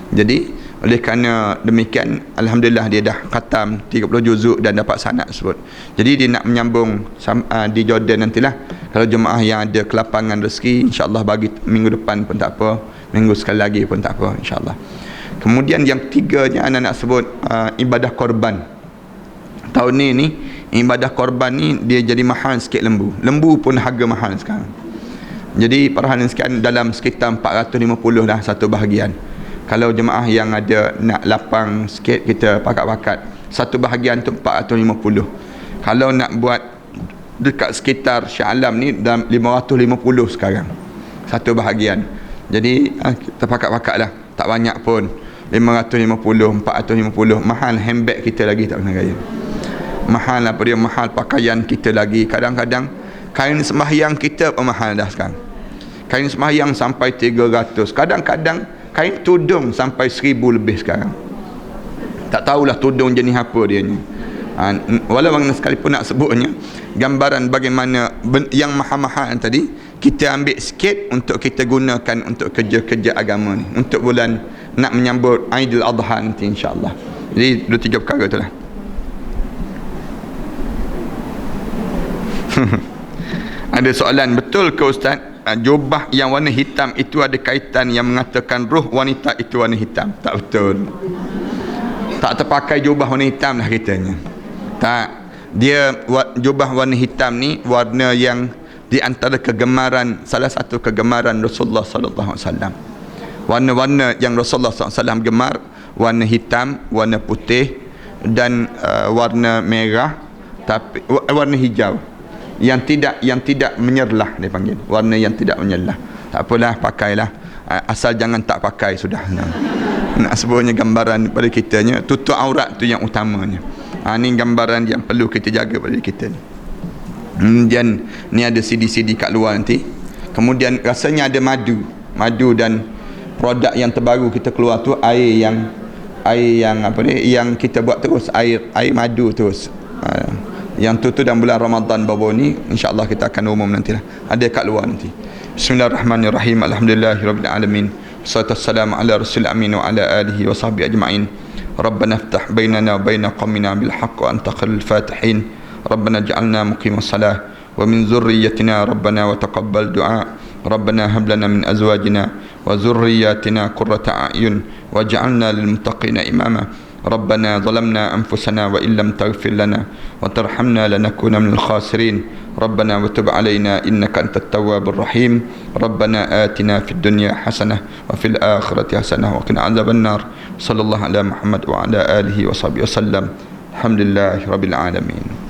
Jadi oleh kerana demikian, alhamdulillah dia dah khatam 30 juzuk dan dapat sanad tersebut. Jadi dia nak menyambung di Jordan nantilah. Kalau jemaah yang ada kelapangan rezeki, insya-Allah bagi minggu depan pun tak apa, minggu sekali lagi pun tak apa, insya-Allah. Kemudian yang ketiganya anak nak sebut ibadah korban. Tahun ni ibadah korban ni dia jadi mahal sikit. Lembu pun harga mahal sekarang. Jadi perhatian sekian, dalam sekitar 450 dah satu bahagian. Kalau jemaah yang ada nak lapang sikit, kita pakat-pakat satu bahagian tu 450. Kalau nak buat dekat sekitar Shah Alam ni dalam 550 sekarang satu bahagian. Jadi kita pakat-pakat lah, tak banyak pun, 550, 450. Mahal handbag kita lagi tak kena gaya. Mahal apa dia, mahal pakaian kita lagi. Kadang-kadang kain sembahyang kita pun mahal dah sekarang. Kain sembahyang sampai 300. Kadang-kadang kain tudung sampai 1000 lebih sekarang. Tak tahulah tudung jenis apa dia ni. Walau mana sekalipun nak sebutnya, gambaran bagaimana yang mahal-mahal tadi kita ambil sikit untuk kita gunakan untuk kerja-kerja agama ni, untuk bulan nak menyambut Aidil Adha nanti, insya-Allah. Jadi 2-3 perkara tu lah. Ada soalan, betul ke Ustaz, jubah yang warna hitam itu ada kaitan yang mengatakan ruh wanita itu warna hitam? Tak betul. Tak terpakai jubah warna hitam lah kitanya. Tak. Dia jubah warna hitam ni warna yang di antara kegemaran, salah satu kegemaran Rasulullah sallallahu alaihi wasallam. Warna-warna yang Rasulullah sallallahu alaihi wasallam gemar, warna hitam, warna putih dan warna merah, tapi warna hijau. Yang tidak menyerlah dia panggil, warna yang tidak menyerlah. Tak apalah, pakailah, asal jangan tak pakai sudah. Nak sebutnya gambaran pada kitanya, tutup aurat tu yang utamanya. Ni gambaran yang perlu kita jaga pada kita ni. Kemudian ni ada CD-CD kat luar nanti. Kemudian rasanya ada madu dan produk yang terbaru kita keluar tu air yang apa ni, yang kita buat terus, air madu terus. Yang tu dalam bulan Ramadan baru ni, insya-Allah kita akan umum nantilah. Ada kat luar nanti. Bismillahirrahmanirrahim. Alhamdulillahirabbil alamin. Wassalatu wassalamu ala rasulil amin wa ala alihi wa sahbihi ajma'in. Rabbana iftah bainana wa baina qaumina bil haqq wa anta khairul fatihin. ربنا اجعلنا مقيم الصلاة ومن ذريتنا ربنا وتقبل دعاء ربنا هب لنا من أزواجنا وذرياتنا قرة أعين واجعلنا للمتقين إماما ربنا ظلمنا أنفسنا وإن لم تغفر لنا وترحمنا لنكون من الخاسرين ربنا وتب علينا إنك أنت التواب الرحيم ربنا آتنا في الدنيا حسنة وفي الآخرة حسنة وقنا عذاب النار صلى الله على محمد وعلى آله وصحبه وسلم الحمد لله رب العالمين.